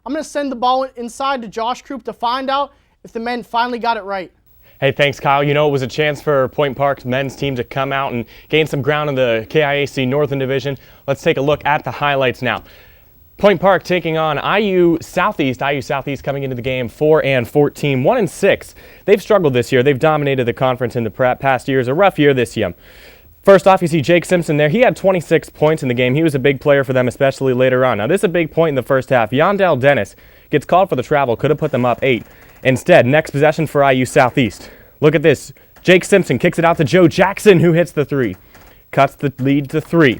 I'm going to send the ball inside to Josh Krupp to find out if the men finally got it right. Hey, thanks, Kyle. You know, it was a chance for Point Park's men's team to come out and gain some ground in the KIAC Northern Division. Let's take a look at the highlights now. Point Park taking on IU Southeast. IU Southeast coming into the game 4-14, 1-6. They've struggled this year. They've dominated the conference in the past years. A rough year this year. First off, you see Jake Simpson there. He had 26 points in the game. He was a big player for them, especially later on. Now, this is a big point in the first half. Yandel Dennis gets called for the travel. Could have put them up 8. Instead, next possession for IU Southeast. Look at this. Jake Simpson kicks it out to Joe Jackson, who hits the 3. Cuts the lead to 3.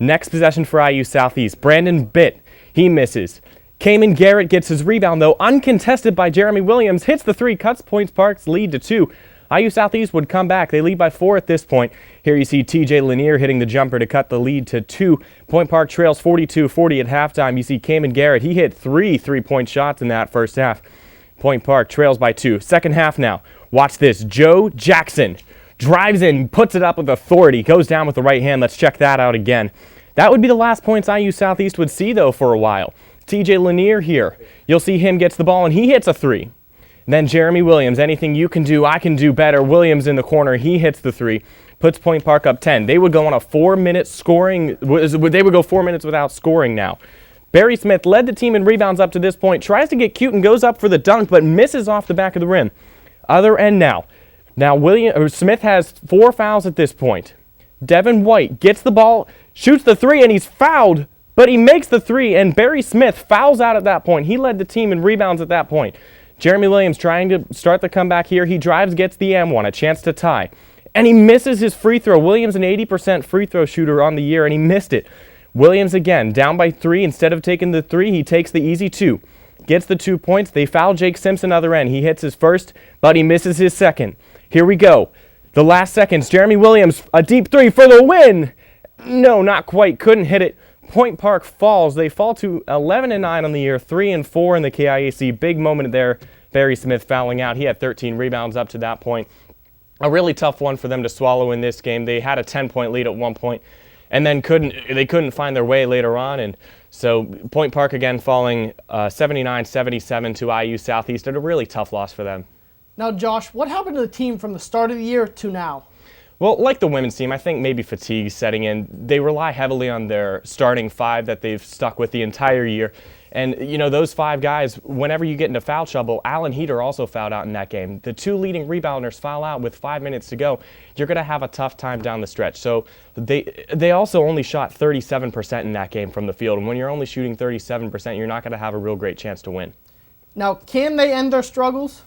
Next possession for IU Southeast. Brandon Bitt. He misses. Cayman Garrett gets his rebound, though, uncontested by Jeremy Williams. Hits the 3, cuts Point Park's lead to 2. IU Southeast would come back. They lead by 4 at this point. Here you see TJ Lanier hitting the jumper to cut the lead to 2. Point Park trails 42-40 at halftime. You see Cayman Garrett. He hit 3 3-point shots in that first half. Point Park trails by 2. Second half now. Watch this. Joe Jackson drives in, puts it up with authority, goes down with the right hand. Let's check that out again. That would be the last points IU Southeast would see, though, for a while. TJ Lanier here. You'll see him gets the ball, and he hits a 3. Then Jeremy Williams. Anything you can do, I can do better. Williams in the corner. He hits the 3. Puts Point Park up 10. They would go on a 4-minute scoring. They would go 4 minutes without scoring now. Barry Smith led the team in rebounds up to this point. Tries to get cute and goes up for the dunk, but misses off the back of the rim. Other end now. Now Smith has 4 fouls at this point. Devin White gets the ball, shoots the 3, and he's fouled, but he makes the 3, and Barry Smith fouls out at that point. He led the team in rebounds at that point. Jeremy Williams trying to start the comeback here. He drives, gets the M1, a chance to tie. And he misses his free throw. Williams, an 80% free throw shooter on the year, and he missed it. Williams again, down by 3. Instead of taking the 3, he takes the easy 2. Gets the 2 points. They foul Jake Simpson other end. He hits his first, but he misses his second. Here we go. The last seconds. Jeremy Williams, a deep 3 for the win. No, not quite. Couldn't hit it. Point Park falls. They fall to 11-9 on the year, 3-4 in the KIAC. Big moment there. Barry Smith fouling out. He had 13 rebounds up to that point. A really tough one for them to swallow in this game. They had a 10-point lead at one point, and then couldn't find their way later on. And so Point Park again falling 79-77 to IU Southeast at a really tough loss for them. Now, Josh, what happened to the team from the start of the year to now? Well, like the women's team, I think maybe fatigue setting in. They rely heavily on their starting 5 that they've stuck with the entire year. And, you know, those 5 guys, whenever you get into foul trouble, Alan Heater also fouled out in that game. The 2 leading rebounders foul out with 5 minutes to go. You're going to have a tough time down the stretch. So they also only shot 37% in that game from the field. And when you're only shooting 37%, you're not going to have a real great chance to win. Now, can they end their struggles?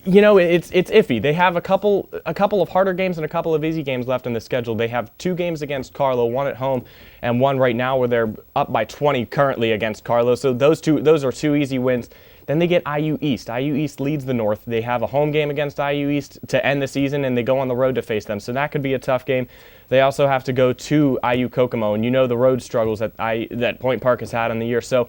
You know, it's iffy. They have a couple of harder games and a couple of easy games left in the schedule. They have 2 games against Carlo, 1 at home and 1 right now where they're up by 20 currently against Carlo. So those are 2 easy wins. Then they get IU East. IU East leads the North. They have a home game against IU East to end the season, and they go on the road to face them. So that could be a tough game. They also have to go to IU Kokomo, and you know the road struggles that Point Park has had in the year. So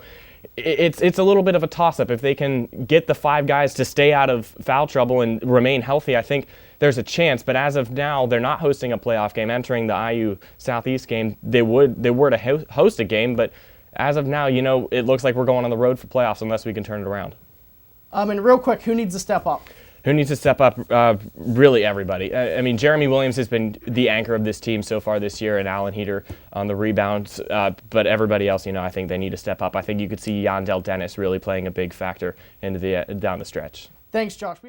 it's a little bit of a toss-up. If they can get the 5 guys to stay out of foul trouble and remain healthy, I think there's a chance. But as of now, they're not hosting a playoff game. Entering the IU Southeast game, they were to host a game, but as of now, you know, it looks like we're going on the road for playoffs unless we can turn it around. And real quick, who needs to step up? Who needs to step up? Really everybody. I mean, Jeremy Williams has been the anchor of this team so far this year, and Alan Heater on the rebounds. But everybody else, you know, I think they need to step up. I think you could see Yandel Dennis really playing a big factor into down the stretch. Thanks, Josh.